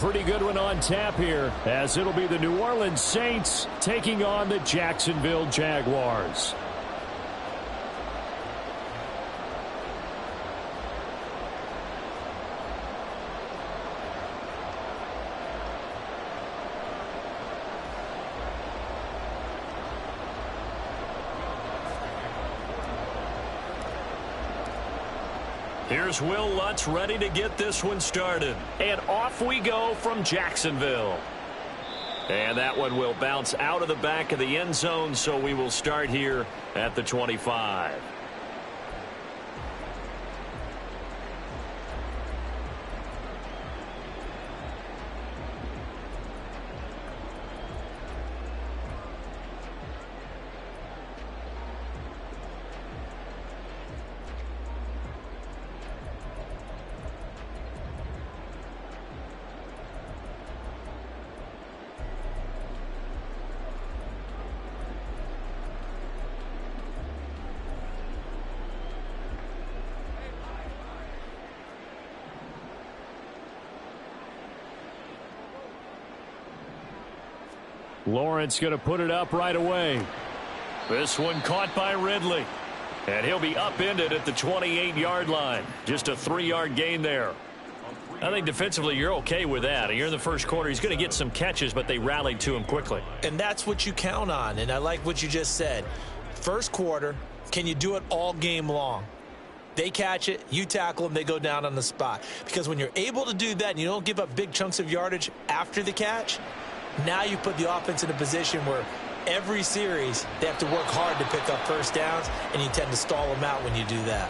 pretty good one on tap here, as it'll be the New Orleans Saints taking on the Jacksonville Jaguars. Here's Will Lutz ready to get this one started. And off we go from Jacksonville. And that one will bounce out of the back of the end zone, so we will start here at the 25. Lawrence going to put it up right away. This one caught by Ridley. And he'll be upended at the 28-yard line. Just a 3-yard gain there. I think defensively you're okay with that. You're in the first quarter. He's going to get some catches, but they rallied to him quickly. And that's what you count on. And I like what you just said. First quarter, can you do it all game long? They catch it, you tackle them, they go down on the spot. Because when you're able to do that and you don't give up big chunks of yardage after the catch, now you put the offense in a position where every series they have to work hard to pick up first downs, and you tend to stall them out when you do that.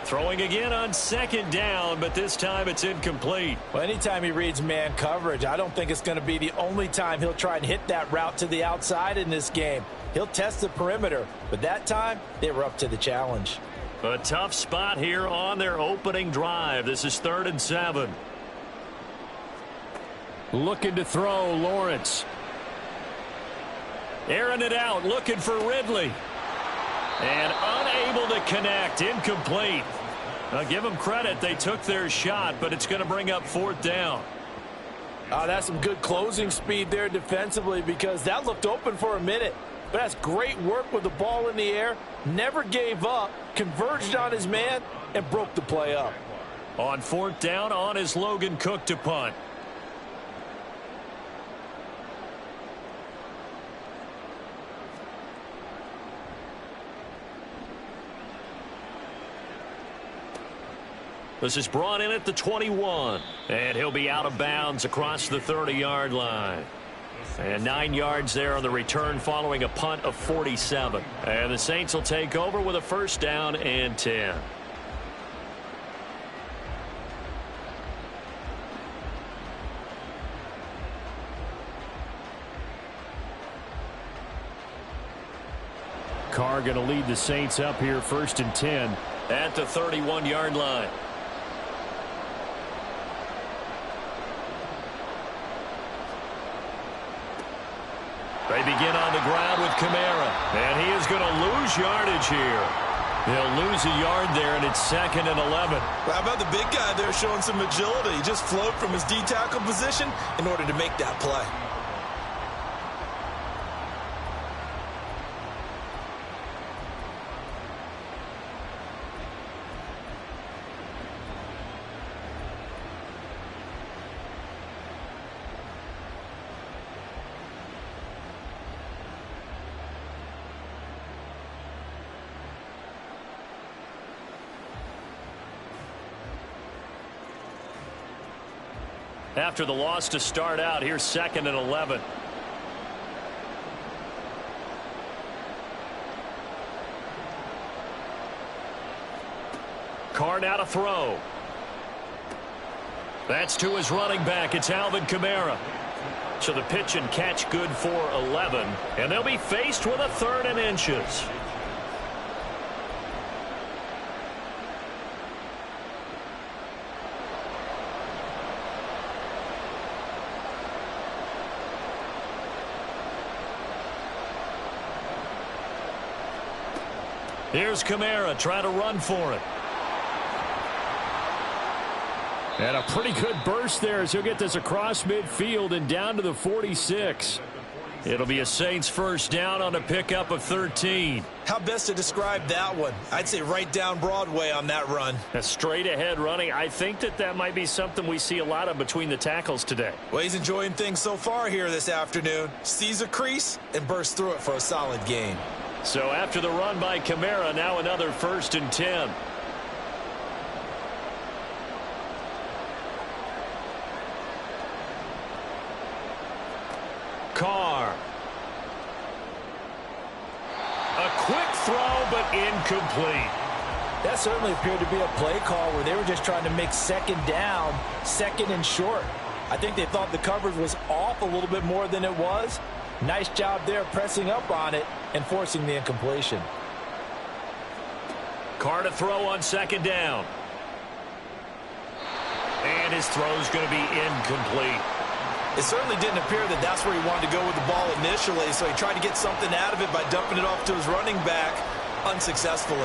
Throwing again on second down, but this time it's incomplete. Well, anytime he reads man coverage, I don't think it's going to be the only time he'll try and hit that route to the outside in this game. He'll test the perimeter, but that time they were up to the challenge. A tough spot here on their opening drive. This is 3rd and 7. Looking to throw, Lawrence. Airing it out, looking for Ridley. And unable to connect, incomplete. Now give them credit, they took their shot, but it's going to bring up 4th down. That's some good closing speed there defensively, because that looked open for a minute. But that's great work with the ball in the air. Never gave up, converged on his man, and broke the play up. On 4th down, on is Logan Cook to punt. This is brought in at the 21. And he'll be out of bounds across the 30-yard line. And 9 yards there on the return following a punt of 47. And the Saints will take over with a 1st down and 10. Carr going to lead the Saints up here 1st and 10. At the 31-yard line. They begin on the ground with Kamara. And he is going to lose yardage here. They'll lose a yard there, and it's 2nd and 11. How about the big guy there showing some agility? He just flowed from his D-tackle position in order to make that play. After the loss to start out, here's 2nd and 11. Carr now to throw. That's to his running back. It's Alvin Kamara. So the pitch and catch good for 11. And they'll be faced with a 3rd and inches. Here's Kamara trying to run for it. And a pretty good burst there as he'll get this across midfield and down to the 46. It'll be a Saints first down on a pickup of 13. How best to describe that one? I'd say right down Broadway on that run. A straight ahead running. I think that might be something we see a lot of between the tackles today. Well, he's enjoying things so far here this afternoon. Sees a crease and bursts through it for a solid gain. So after the run by Kamara, now another 1st and 10. Carr. A quick throw, but incomplete. That certainly appeared to be a play call where they were just trying to make second down, second and short. I think they thought the coverage was off a little bit more than it was. Nice job there pressing up on it and forcing the incompletion. Carr to throw on 2nd down. And his throw's going to be incomplete. It certainly didn't appear that that's where he wanted to go with the ball initially, so he tried to get something out of it by dumping it off to his running back unsuccessfully.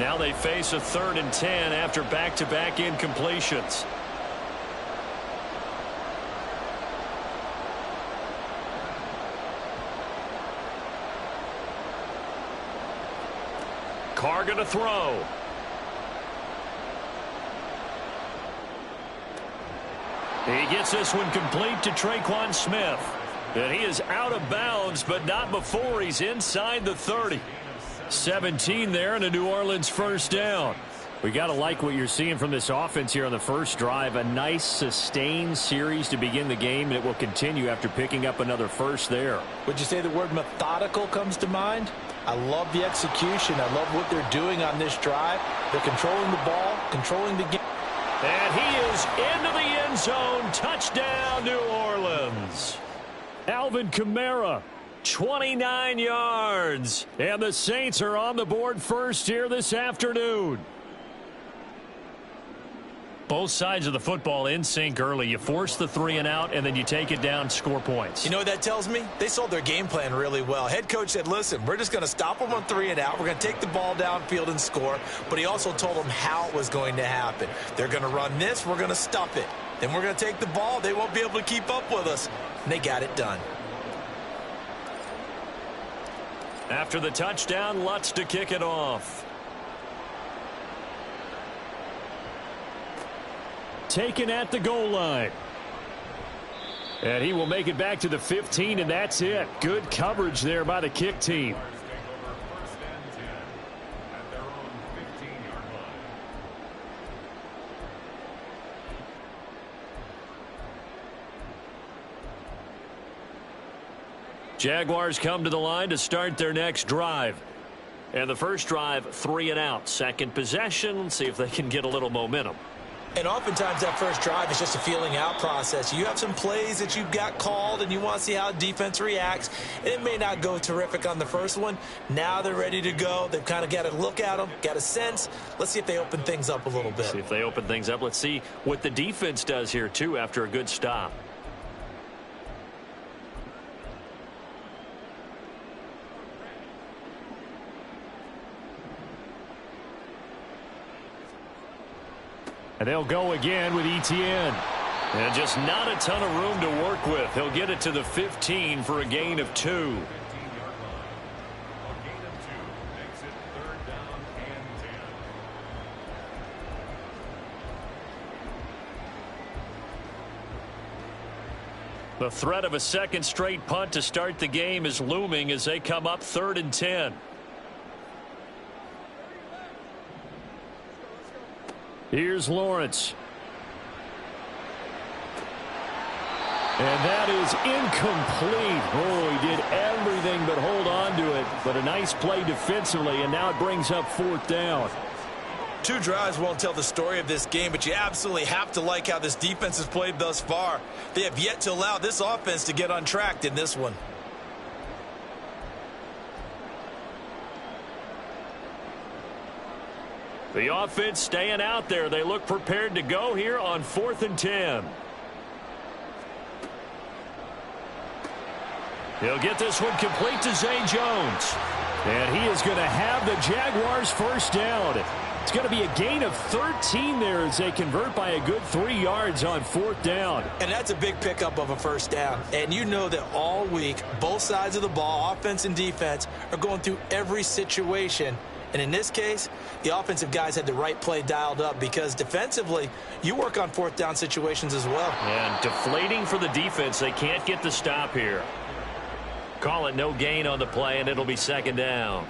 Now they face a 3rd and 10 after back-to-back incompletions. Carr going to throw. He gets this one complete to Traquan Smith. And he is out of bounds, but not before he's inside the 30. 17 there and a New Orleans first down. We got to like what you're seeing from this offense here on the first drive. A nice sustained series to begin the game, and it will continue after picking up another first there. Would you say the word methodical comes to mind? I love the execution. I love what they're doing on this drive. They're controlling the ball, controlling the game. And he is into the end zone. Touchdown, New Orleans. Alvin Kamara, 29 yards. and the Saints are on the board first here this afternoon. Both sides of the football in sync early. You force the 3 and out, and then you take it down, score points. You know what that tells me? They sold their game plan really well. Head coach said, listen, we're just going to stop them on 3 and out. We're going to take the ball downfield and score. But he also told them how it was going to happen. They're going to run this. We're going to stuff it. Then we're going to take the ball. They won't be able to keep up with us. And they got it done. After the touchdown, Lutz to kick it off. Taken at the goal line. And he will make it back to the 15, and that's it. Good coverage there by the kick team. Jaguars come to the line to start their next drive. And the first drive, 3 and out. Second possession, let's see if they can get a little momentum. And oftentimes that first drive is just a feeling out process. You have some plays that you've got called and you want to see how defense reacts. And it may not go terrific on the first one. Now they're ready to go. They've kind of got to look at them, got a sense. Let's see if they open things up a little bit. See if they open things up. Let's see what the defense does here, too, after a good stop. And they'll go again with Etienne. And just not a ton of room to work with. He'll get it to the 15 for a gain of 2. The threat of a second straight punt to start the game is looming as they come up 3rd and 10. Here's Lawrence. And that is incomplete. Oh, he did everything but hold on to it. But a nice play defensively, and now it brings up 4th down. 2 drives won't tell the story of this game, but you absolutely have to like how this defense has played thus far. They have yet to allow this offense to get untracked in this one. The offense staying out there. They look prepared to go here on 4th and 10. He'll get this one complete to Zay Jones. And he is going to have the Jaguars first down. It's going to be a gain of 13 there as they convert by a good 3 yards on 4th down. And that's a big pickup of a first down. And you know that all week, both sides of the ball, offense and defense, are going through every situation. And in this case, the offensive guys had the right play dialed up because defensively, you work on 4th down situations as well. And deflating for the defense. They can't get the stop here. Call it no gain on the play, and it'll be 2nd down.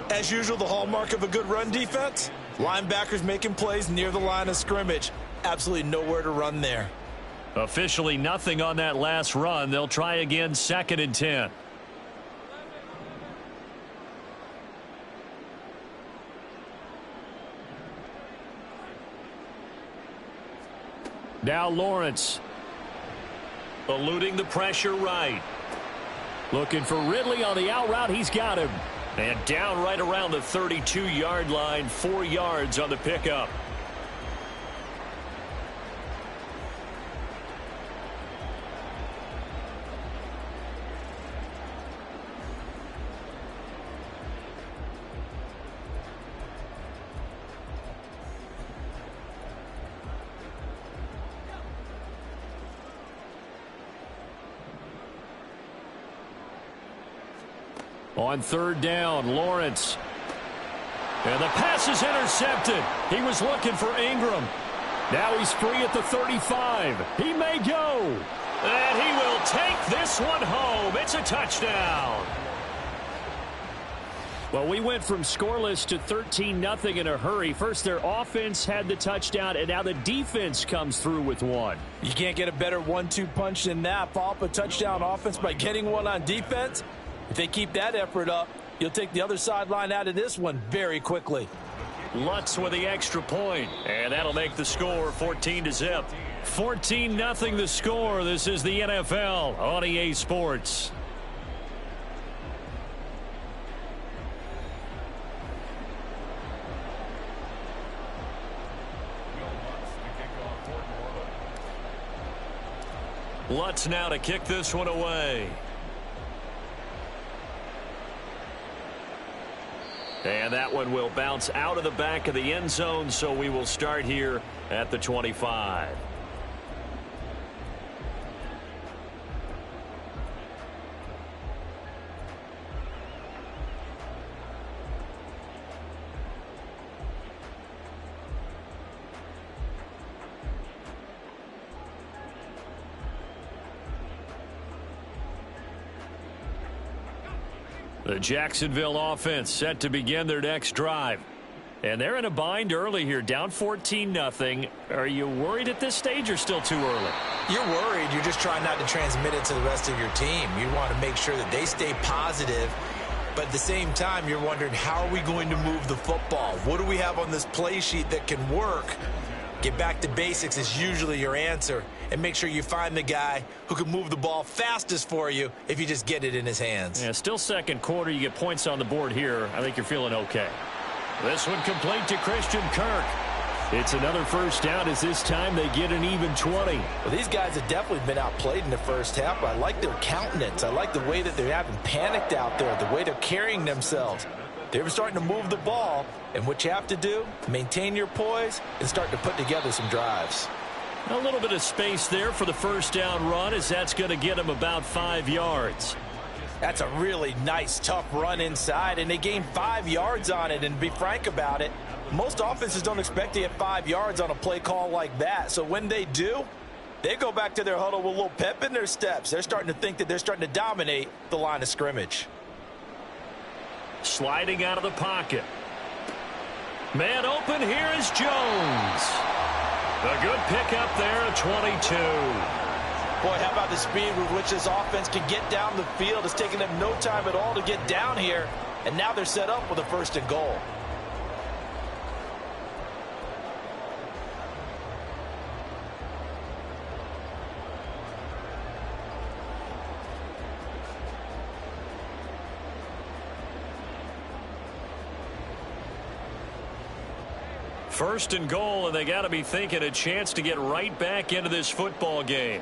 As usual, the hallmark of a good run defense, linebackers making plays near the line of scrimmage. Absolutely nowhere to run there. Officially nothing on that last run. They'll try again 2nd and 10. Now Lawrence. Eluding the pressure right. Looking for Ridley on the out route. He's got him. And down right around the 32-yard line, 4 yards on the pickup. On 3rd down, Lawrence. And the pass is intercepted. He was looking for Ingram. Now he's free at the 35. He may go. And he will take this one home. It's a touchdown. Well, we went from scoreless to 13-0 in a hurry. First, their offense had the touchdown, and now the defense comes through with one. You can't get a better 1-2 punch than that. Follow up a touchdown offense by getting one on defense. If they keep that effort up, you'll take the other sideline out of this one very quickly. Lutz with the extra point, and that'll make the score 14-0. 14-0 the score. This is the NFL on EA Sports. Lutz now to kick this one away. And that one will bounce out of the back of the end zone, so we will start here at the 25. The Jacksonville offense set to begin their next drive. And they're in a bind early here, down 14-0. Are you worried at this stage or still too early? You're worried. You're just trying not to transmit it to the rest of your team. You want to make sure that they stay positive. But at the same time, you're wondering, how are we going to move the football? What do we have on this play sheet that can work? Get back to basics is usually your answer. And make sure you find the guy who can move the ball fastest for you if you just get it in his hands. Yeah, still second quarter. You get points on the board here. I think you're feeling okay. This one complete to Christian Kirk. It's another first down as this time they get an even 20. Well, these guys have definitely been outplayed in the first half. I like their countenance. I like the way that they haven't panicked out there, the way they're carrying themselves. They're starting to move the ball, and what you have to do, maintain your poise and start to put together some drives. A little bit of space there for the first down run, as that's going to get them about 5 yards. That's a really nice, tough run inside, and they gained 5 yards on it. And to be frank about it, most offenses don't expect to get 5 yards on a play call like that. So when they do, they go back to their huddle with a little pep in their steps. They're starting to think that they're starting to dominate the line of scrimmage. Sliding out of the pocket. Man open, here is Jones. A good pickup there at 22. Boy, how about the speed with which this offense can get down the field? It's taken them no time at all to get down here, and now they're set up with a 1st and goal. First and goal, and they got to be thinking a chance to get right back into this football game.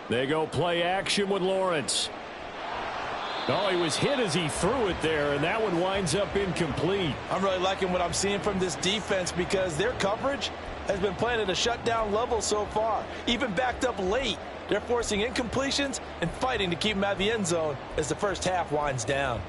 They go play action with Lawrence. Oh, he was hit as he threw it there, and that one winds up incomplete. I'm really liking what I'm seeing from this defense because their coverage has been playing at a shutdown level so far. Even backed up late, they're forcing incompletions and fighting to keep them out of the end zone as the first half winds down.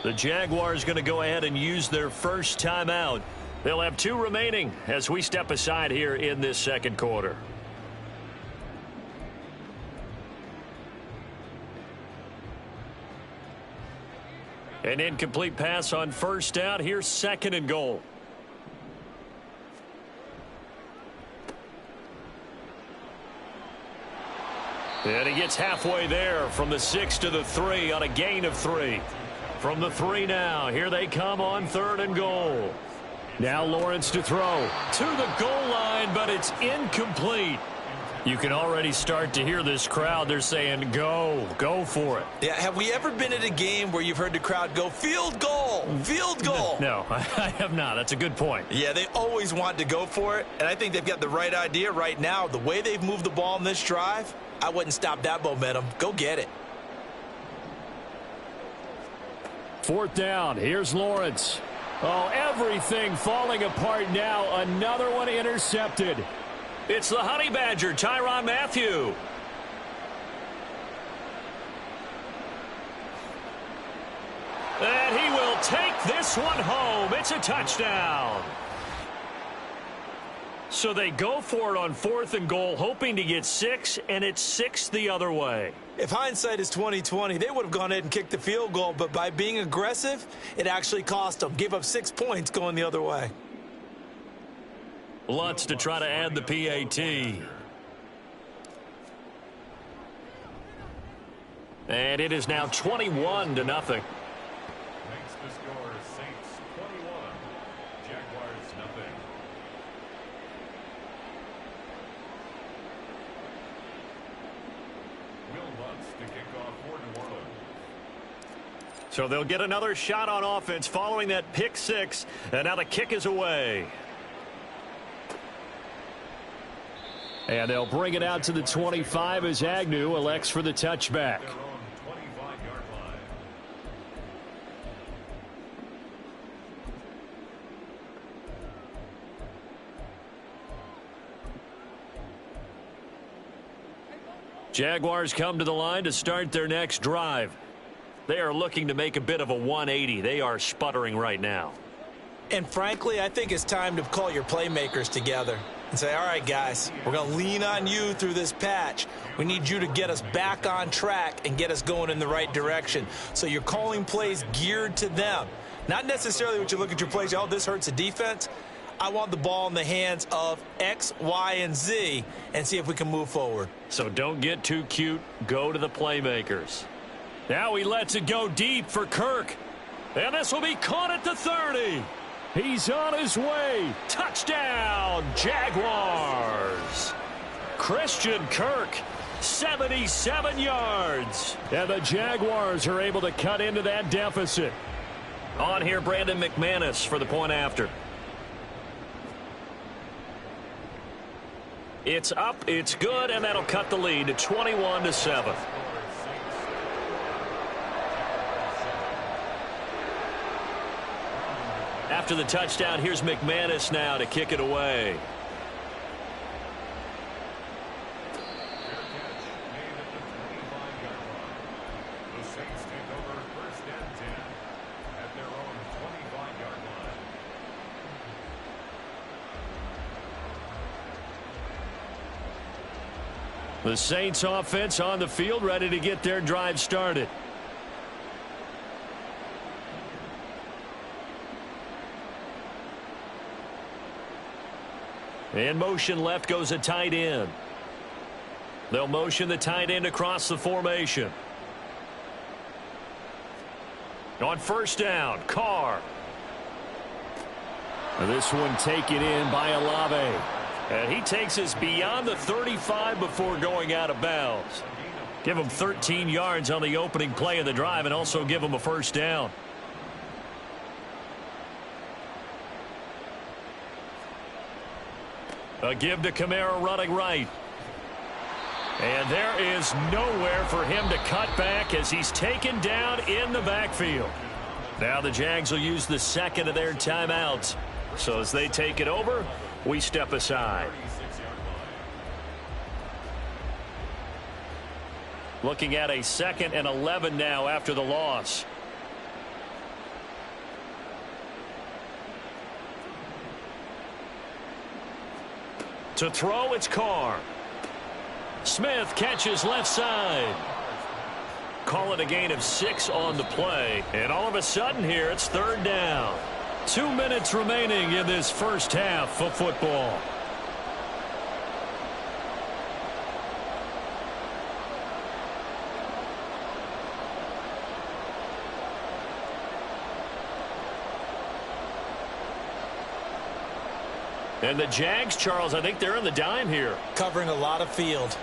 The Jaguars going to go ahead and use their first timeout. They'll have 2 remaining as we step aside here in this second quarter. An incomplete pass on first down. Here's second and goal. And he gets halfway there from the 6 to the 3 on a gain of 3. From the 3 now, here they come on third and goal. Now Lawrence to throw to the goal line, but it's incomplete. You can already start to hear this crowd. They're saying, go for it. Yeah, have we ever been at a game where you've heard the crowd go, field goal, field goal? No, I have not. That's a good point. Yeah, they always want to go for it, and I think they've got the right idea right now. The way they've moved the ball in this drive, I wouldn't stop that momentum. Go get it. Fourth down. Here's Lawrence. Oh, everything falling apart now. Another one intercepted. It's the Honey Badger, Tyrann Mathieu. And he will take this one home. It's a touchdown. So they go for it on fourth and goal, hoping to get 6, and it's 6 the other way. If hindsight is 20/20, they would have gone ahead and kicked the field goal, but by being aggressive, it actually cost them. Gave up 6 points going the other way. Lutz to try to add the PAT. And it is now 21-0. Makes the score Saints 21, Jaguars nothing. Will Lutz to kick off for New Orleans. So they'll get another shot on offense following that pick 6, and now the kick is away. And they'll bring it out to the 25 as Agnew elects for the touchback. Their own 25-yard line. Jaguars come to the line to start their next drive. They are looking to make a bit of a 180. They are sputtering right now. And frankly, I think it's time to call your playmakers together and say, all right, guys, we're going to lean on you through this patch. We need you to get us back on track and get us going in the right direction. So you're calling plays geared to them. Not necessarily what you look at your plays, oh, this hurts the defense. I want the ball in the hands of X, Y, and Z and see if we can move forward. So don't get too cute. Go to the playmakers. Now he lets it go deep for Kirk. And this will be caught at the 30. He's on his way. Touchdown, Jaguars. Christian Kirk, 77 yards. And the Jaguars are able to cut into that deficit. On here, Brandon McManus for the point after. It's up, it's good, and that'll cut the lead to 21-7. After the touchdown, here's McManus now to kick it away. Fair catch made at the 25-yard line. The Saints take over first and 10 at their own 25-yard line. The Saints offense on the field, ready to get their drive started. In motion left goes a tight end. They'll motion the tight end across the formation. On first down, Carr. This one taken in by Olave. And he takes us beyond the 35 before going out of bounds. Give him 13 yards on the opening play of the drive and also give him a first down. A give to Kamara running right. And there is nowhere for him to cut back as he's taken down in the backfield. Now the Jags will use the second of their timeouts. So as they take it over, we step aside. Looking at a 2nd and 11 now after the loss. To throw, it's Carr. Smith catches left side. Call it a gain of 6 on the play. And all of a sudden here, it's 3rd down. 2 minutes remaining in this first half of football. And the Jags, Charles, I think they're in the dime here. Covering a lot of field.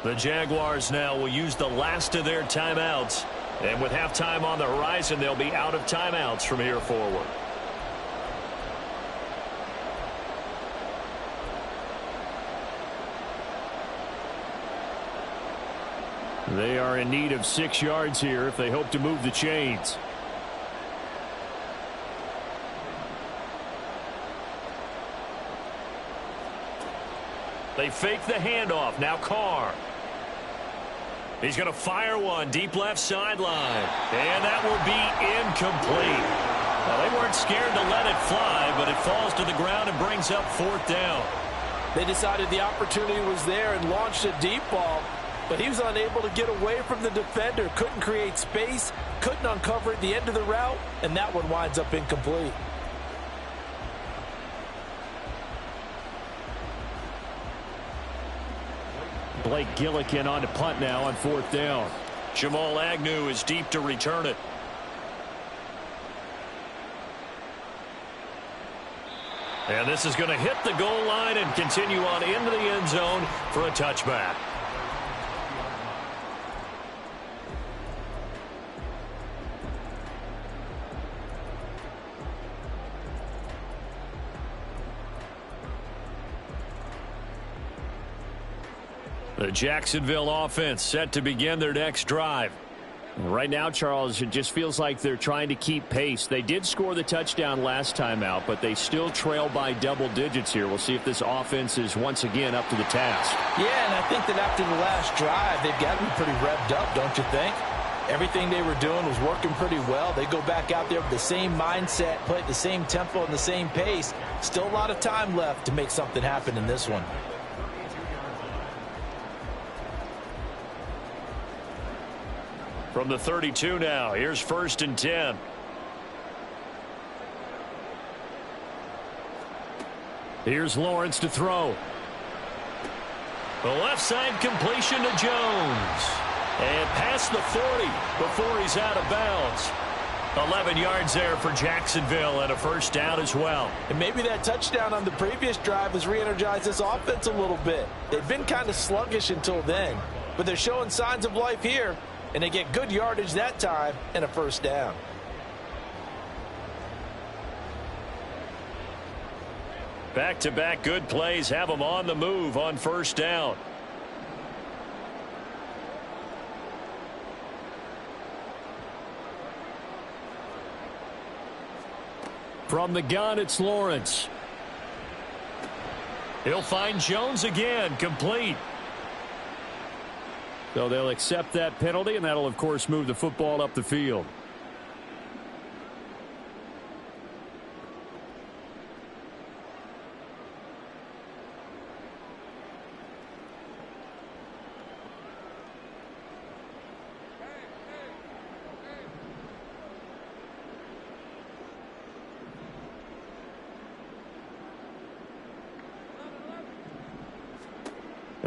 The Jaguars now will use the last of their timeouts. And with halftime on the horizon, they'll be out of timeouts from here forward. They are in need of 6 yards here if they hope to move the chains. They fake the handoff. Now Carr. He's going to fire one deep left sideline. And that will be incomplete. Well, they weren't scared to let it fly, but it falls to the ground and brings up 4th down. They decided the opportunity was there and launched a deep ball, but he was unable to get away from the defender. Couldn't create space, couldn't uncover at the end of the route, and that one winds up incomplete. Blake Gillikin on to punt now on 4th down. Jamal Agnew is deep to return it. And this is going to hit the goal line and continue on into the end zone for a touchback. The Jacksonville offense set to begin their next drive. Right now, Charles, it just feels like they're trying to keep pace. They did score the touchdown last time out, but they still trail by double digits here. We'll see if this offense is once again up to the task. Yeah, and I think that after the last drive, they've got to be pretty revved up, don't you think? Everything they were doing was working pretty well. They go back out there with the same mindset, play at the same tempo and the same pace. Still a lot of time left to make something happen in this one. From the 32 now, here's 1st and 10. Here's Lawrence to throw. The left side completion to Jones. And past the 40 before he's out of bounds. 11 yards there for Jacksonville and a first down as well. And maybe that touchdown on the previous drive has re-energized this offense a little bit. They've been kind of sluggish until then, but they're showing signs of life here. And they get good yardage that time and a first down. Back-to-back good plays have them on the move on first down. From the gun, it's Lawrence. He'll find Jones again, complete. So they'll accept that penalty, and that'll, of course, move the football up the field.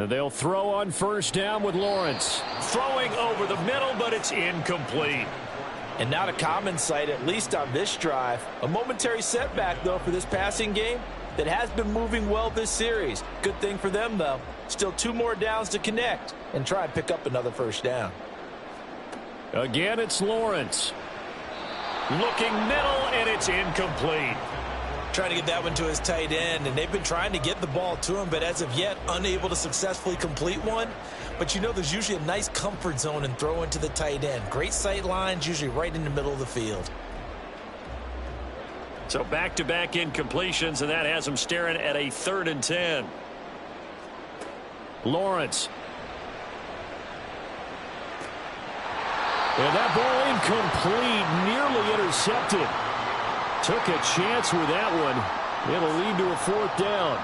They'll throw on first down with Lawrence. Throwing over the middle, but it's incomplete. And not a common sight, at least on this drive. A momentary setback, though, for this passing game that has been moving well this series. Good thing for them, though. Still 2 more downs to connect and try and pick up another first down. Again, it's Lawrence. Looking middle, and it's incomplete. Trying to get that one to his tight end, and they've been trying to get the ball to him, but as of yet, unable to successfully complete one. But you know there's usually a nice comfort zone in throwing to the tight end. Great sight lines, usually right in the middle of the field. So back-to-back incompletions, and that has him staring at a 3rd and 10. Lawrence. And that ball incomplete, nearly intercepted. Took a chance with that one. It'll lead to a 4th down.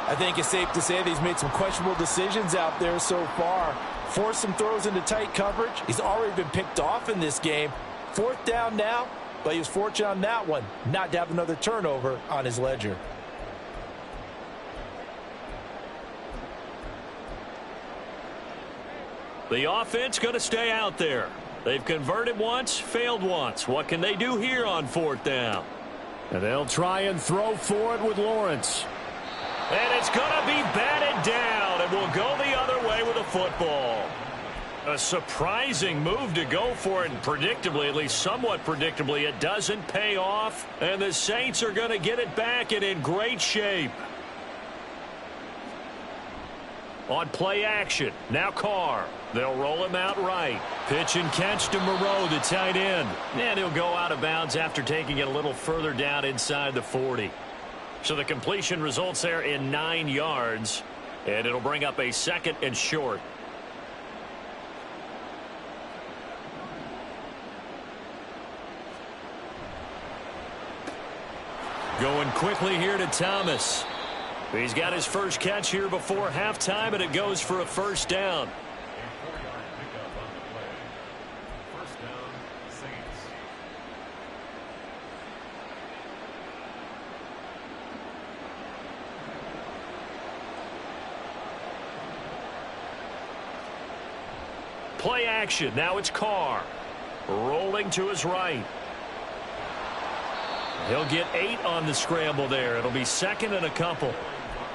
I think it's safe to say that he's made some questionable decisions out there so far. Forced some throws into tight coverage. He's already been picked off in this game. 4th down now, but he was fortunate on that one not to have another turnover on his ledger. The offense going to stay out there. They've converted once, failed once. What can they do here on 4th down? And they'll try and throw for it with Lawrence. And it's going to be batted down, and we'll go the other way with a football. A surprising move to go for it, and predictably, at least somewhat predictably, it doesn't pay off. And the Saints are going to get it back and in great shape. On play action, now Carr. They'll roll him out right. Pitch and catch to Moreau, the tight end. And he'll go out of bounds after taking it a little further down inside the 40. So the completion results there in 9 yards. And it'll bring up a 2nd and short. Going quickly here to Thomas. He's got his first catch here before halftime, and it goes for a 1st down. A 4-yard pickup on the play. 1st down, Saints. Play action. Now it's Carr. Rolling to his right. He'll get 8 on the scramble there. It'll be 2nd and a couple.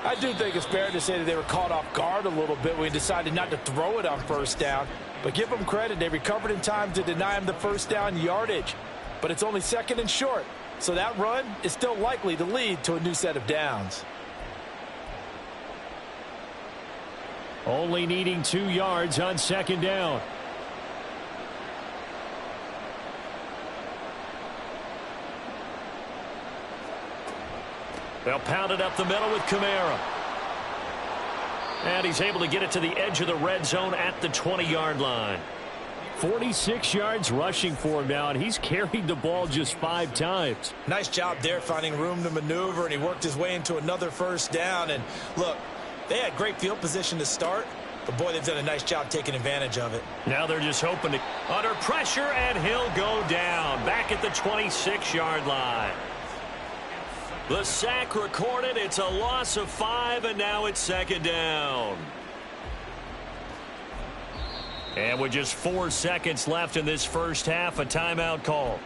I do think it's fair to say that they were caught off guard a little bit when he decided not to throw it on 1st down. But give them credit. They recovered in time to deny him the 1st down yardage. But it's only 2nd and short. So that run is still likely to lead to a new set of downs. Only needing 2 yards on 2nd down. They'll pound it up the middle with Kamara. And he's able to get it to the edge of the red zone at the 20-yard line. 46 yards rushing for him now, and he's carried the ball just 5 times. Nice job there finding room to maneuver, and he worked his way into another 1st down. And look, they had great field position to start, but boy, they've done a nice job taking advantage of it. Now they're just hoping to under pressure, and he'll go down back at the 26-yard line. The sack recorded. It's a loss of 5, and now it's 2nd down. And with just 4 seconds left in this first half, a timeout call.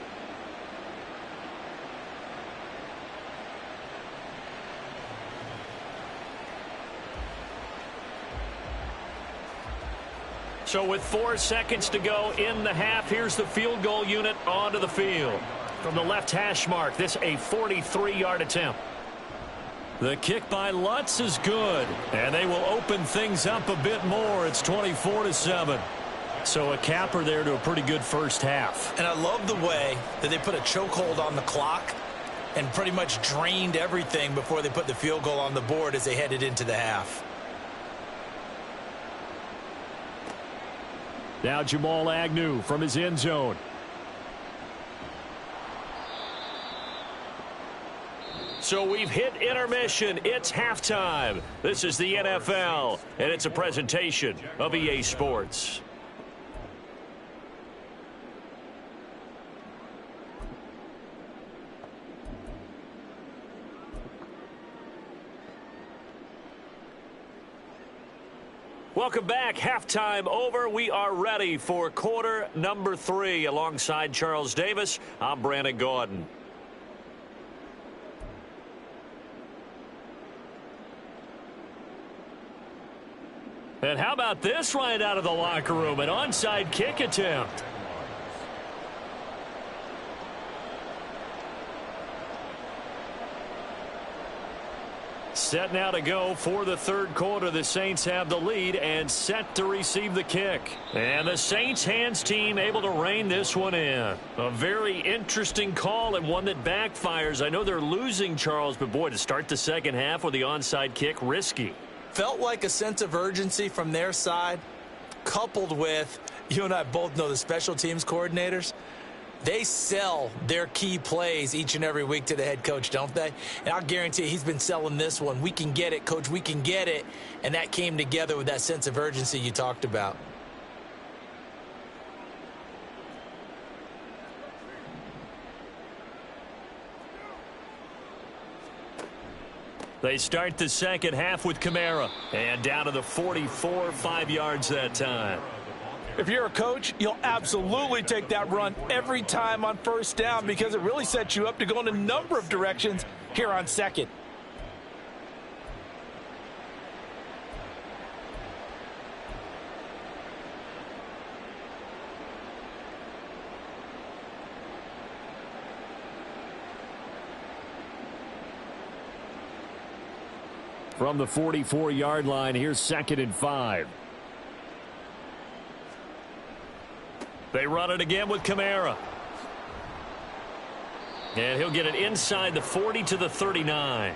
So with 4 seconds to go in the half, here's the field goal unit onto the field. From the left hash mark, this a 43-yard attempt. The kick by Lutz is good, and they will open things up a bit more. It's 24-7. So a capper there to a pretty good first half. And I love the way that they put a chokehold on the clock and pretty much drained everything before they put the field goal on the board as they headed into the half. Now Jamal Agnew from his end zone. So we've hit intermission. It's halftime. This is the NFL, and it's a presentation of EA Sports. Welcome back. Halftime over. We are ready for quarter number 3. Alongside Charles Davis, I'm Brandon Gaudin. And how about this right out of the locker room? An onside kick attempt. Set now to go for the third quarter. The Saints have the lead and set to receive the kick. And the Saints hands team able to rein this one in. A very interesting call and one that backfires. I know they're losing, Charles, but boy, to start the second half with the onside kick, risky. Felt like a sense of urgency from their side, coupled with, you and I both know the special teams coordinators. They sell their key plays each and every week to the head coach, don't they? And I'll guarantee you he's been selling this one. We can get it, coach, we can get it. And that came together with that sense of urgency you talked about. They start the second half with Kamara. And down to the 44, 5 yards that time. If you're a coach, you'll absolutely take that run every time on first down because it really sets you up to go in a number of directions here on second. From the 44-yard line, here's 2nd and 5. They run it again with Kamara. And he'll get it inside the 40 to the 39.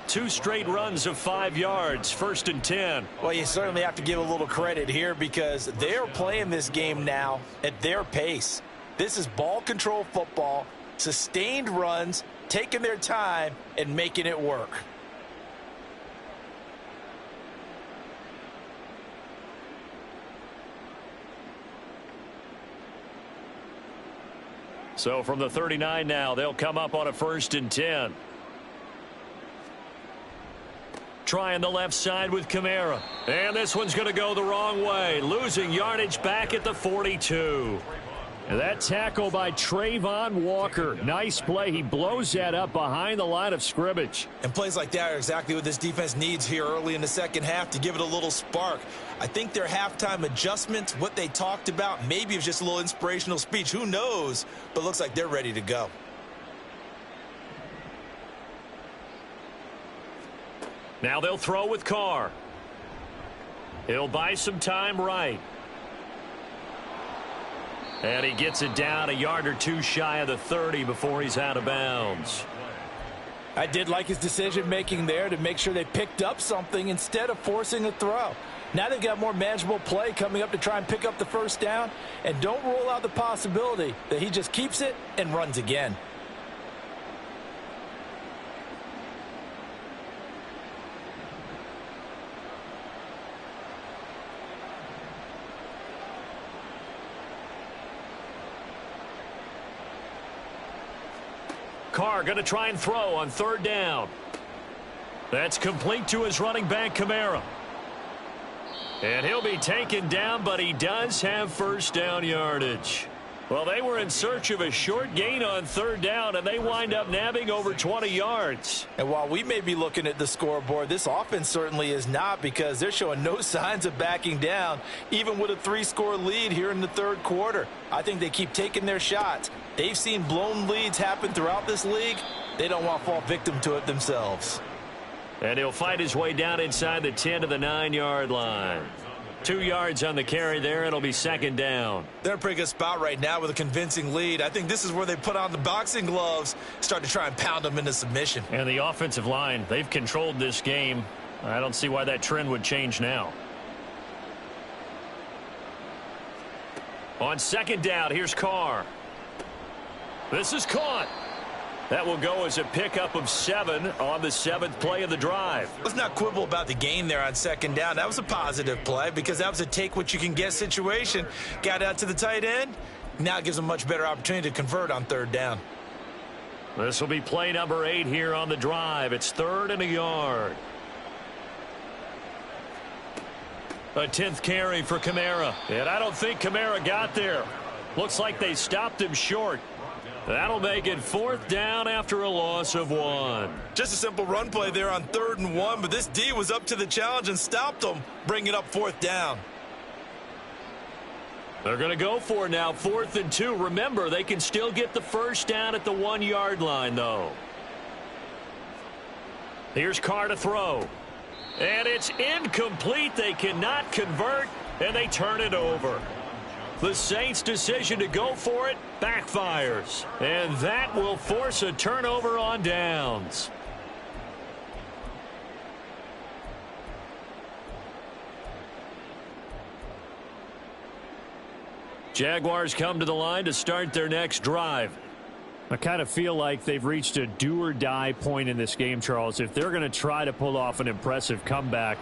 2 straight runs of 5 yards, 1st and 10. Well, you certainly have to give a little credit here because they're playing this game now at their pace. This is ball control football, sustained runs, taking their time, and making it work. So from the 39 now, they'll come up on a 1st and 10. Trying the left side with Kamara. And this one's going to go the wrong way. Losing yardage back at the 42. And that tackle by Trayvon Walker. Nice play. He blows that up behind the line of scrimmage. And plays like that are exactly what this defense needs here early in the second half to give it a little spark. I think their halftime adjustments, what they talked about, maybe it was just a little inspirational speech. Who knows? But looks like they're ready to go. Now they'll throw with Carr. He'll buy some time right. And he gets it down a yard or 2 shy of the 30 before he's out of bounds. I did like his decision-making there to make sure they picked up something instead of forcing a throw. Now they've got more manageable play coming up to try and pick up the first down. And don't rule out the possibility that he just keeps it and runs again. Carr going to try and throw on 3rd down. That's complete to his running back, Kamara. And he'll be taken down, but he does have first down yardage. Well, they were in search of a short gain on 3rd down, and they wind up nabbing over 20 yards. And while we may be looking at the scoreboard, this offense certainly is not because they're showing no signs of backing down, even with a 3-score lead here in the third quarter. I think they keep taking their shots. They've seen blown leads happen throughout this league. They don't want to fall victim to it themselves. And he'll fight his way down inside the 10 to the 9-yard line. 2 yards on the carry there. It'll be 2nd down. They're in a pretty good spot right now with a convincing lead. I think this is where they put on the boxing gloves, start to try and pound them into submission. And the offensive line, they've controlled this game. I don't see why that trend would change now. On 2nd down, here's Carr. This is caught. That will go as a pickup of 7 on the 7th play of the drive. Let's not quibble about the gain there on 2nd down. That was a positive play because that was a take-what-you-can-get situation. Got out to the tight end. Now it gives them a much better opportunity to convert on 3rd down. This will be play number 8 here on the drive. It's 3rd and a yard. A 10th carry for Kamara. And I don't think Kamara got there. Looks like they stopped him short. That'll make it 4th down after a loss of 1. Just a simple run play there on 3rd and 1, but this D was up to the challenge and stopped them, bringing up 4th down. They're going to go for it now, 4th and 2. Remember, they can still get the first down at the 1-yard line, though. Here's Carr to throw. And it's incomplete. They cannot convert, and they turn it over. The Saints' decision to go for it backfires. And that will force a turnover on downs. Jaguars come to the line to start their next drive. I kind of feel like they've reached a do-or-die point in this game, Charles. If they're going to try to pull off an impressive comeback,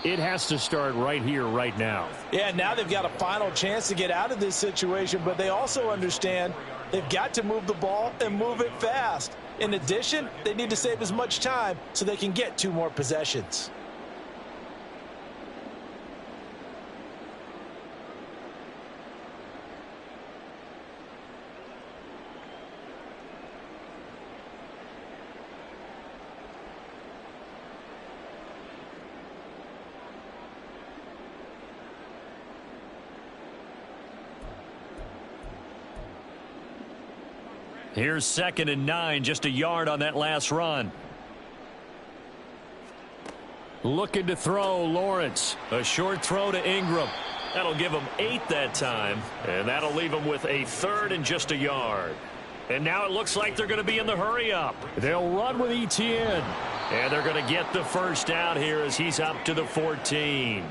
it has to start right here, right now. Yeah, now they've got a final chance to get out of this situation, but they also understand they've got to move the ball and move it fast. In addition, they need to save as much time so they can get 2 more possessions. Here's 2nd and 9, just a yard on that last run. Looking to throw, Lawrence. A short throw to Ingram. That'll give him 8 that time, and that'll leave him with a 3rd and just a yard. And now it looks like they're going to be in the hurry-up. They'll run with ETN. And they're going to get the first down here as he's up to the 14.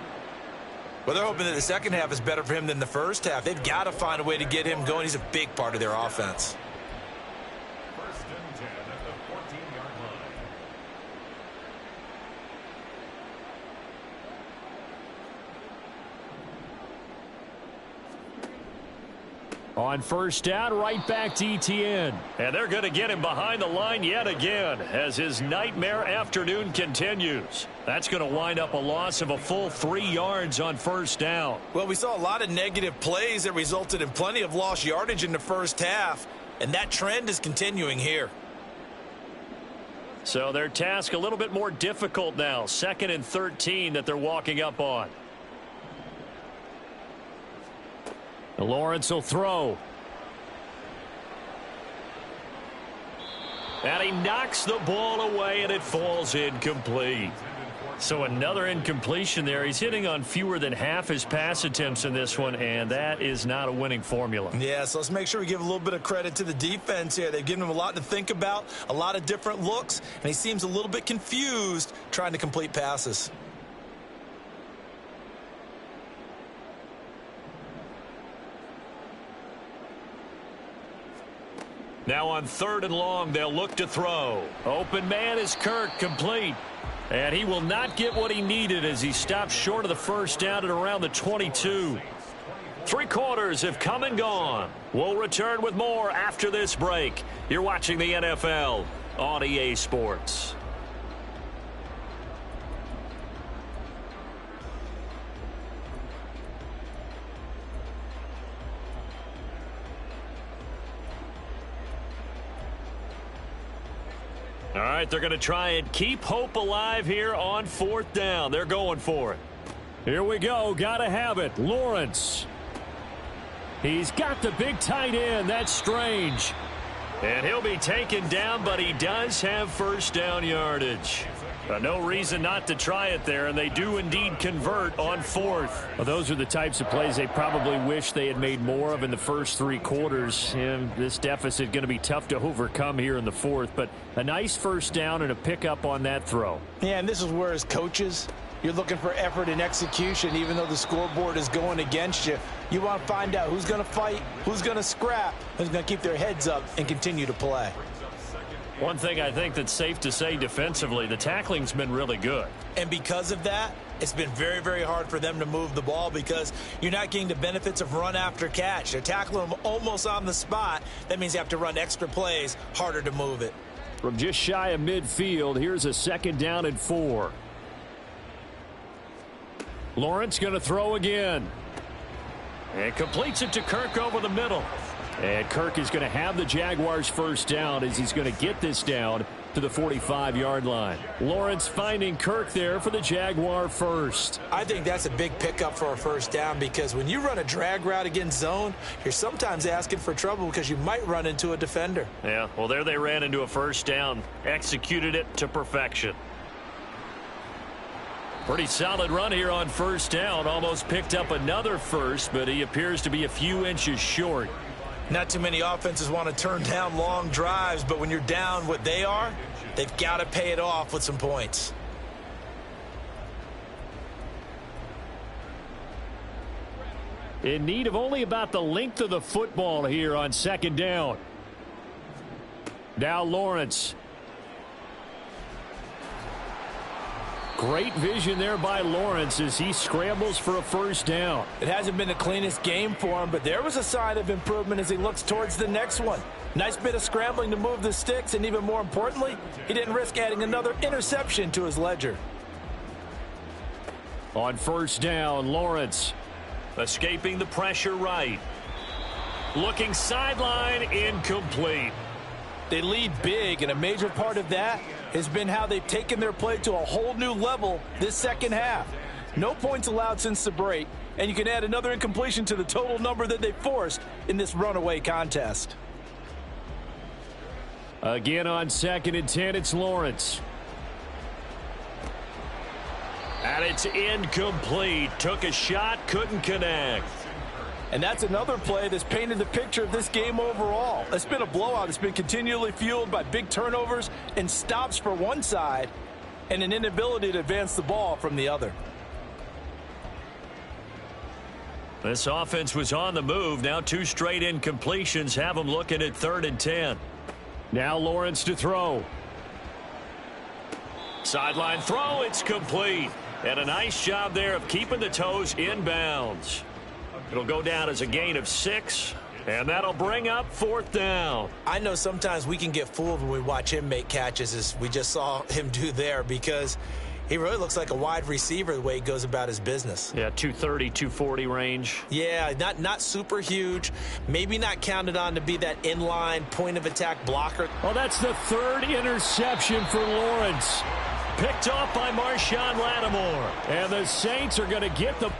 Well, they're hoping that the second half is better for him than the first half. They've got to find a way to get him going. He's a big part of their offense. On first down, right back to ETN. And they're going to get him behind the line yet again as his nightmare afternoon continues. That's going to wind up a loss of a full 3 yards on first down. Well, we saw a lot of negative plays that resulted in plenty of lost yardage in the first half, and that trend is continuing here. So their task a little bit more difficult now. 2nd and 13 that they're walking up on. Lawrence will throw. And he knocks the ball away, and it falls incomplete. So another incompletion there. He's hitting on fewer than half his pass attempts in this one, and that is not a winning formula. Yeah, so let's make sure we give a little bit of credit to the defense here. They've given him a lot to think about, a lot of different looks, and he seems a little bit confused trying to complete passes. Now on 3rd and long, they'll look to throw. Open man is Kirk, complete. And he will not get what he needed as he stopped short of the first down at around the 22. 3 quarters have come and gone. We'll return with more after this break. You're watching the NFL on EA Sports. All right, they're going to try and keep hope alive here on 4th down. They're going for it. Here we go. Got to have it. Lawrence. He's got the big tight end. That's Strange. And he'll be taken down, but he does have first down yardage. No reason not to try it there, and they do indeed convert on 4th. Well, those are the types of plays they probably wish they had made more of in the first 3 quarters. And this deficit going to be tough to overcome here in the 4th, but a nice first down and a pickup on that throw. Yeah, and this is where as coaches, you're looking for effort and execution, even though the scoreboard is going against you. You want to find out who's going to fight, who's going to scrap, who's going to keep their heads up and continue to play. One thing I think that's safe to say defensively, the tackling's been really good. And because of that, it's been very, very hard for them to move the ball because you're not getting the benefits of run after catch. They're tackling them almost on the spot. That means you have to run extra plays, harder to move it. From just shy of midfield, here's a 2nd down and 4. Lawrence going to throw again. And completes it to Kirk over the middle. And Kirk is going to have the Jaguars first down as he's going to get this down to the 45-yard line. Lawrence finding Kirk there for the Jaguar first. I think that's a big pickup for a first down because when you run a drag route against zone, you're sometimes asking for trouble because you might run into a defender. Yeah, well, there they ran into a first down. Executed it to perfection. Pretty solid run here on first down. Almost picked up another first, but he appears to be a few inches short. Not too many offenses want to turn down long drives, but when you're down what they are, they've got to pay it off with some points. In need of only about the length of the football here on second down. Now Lawrence. Great vision there by Lawrence as he scrambles for a first down. It hasn't been the cleanest game for him, but there was a sign of improvement as he looks towards the next one. Nice bit of scrambling to move the sticks, and even more importantly, he didn't risk adding another interception to his ledger. On first down, Lawrence. Escaping the pressure right. Looking sideline, incomplete. They lead big, and a major part of that has been how they've taken their play to a whole new level this second half. No points allowed since the break, and you can add another incompletion to the total number that they forced in this runaway contest. Again on 2nd and 10, it's Lawrence. And it's incomplete. Took a shot, couldn't connect. And that's another play that's painted the picture of this game overall. It's been a blowout. It's been continually fueled by big turnovers and stops for one side and an inability to advance the ball from the other. This offense was on the move. Now 2 straight incompletions have them looking at 3rd and 10. Now Lawrence to throw. Sideline throw, it's complete. And a nice job there of keeping the toes in bounds. It'll go down as a gain of 6, and that'll bring up 4th down. I know sometimes we can get fooled when we watch him make catches, as we just saw him do there, because he really looks like a wide receiver the way he goes about his business. Yeah, 230, 240 range. Yeah, not super huge. Maybe not counted on to be that inline point-of-attack blocker. Well, that's the 3rd interception for Lawrence. Picked off by Marshawn Lattimore. And the Saints are going to get the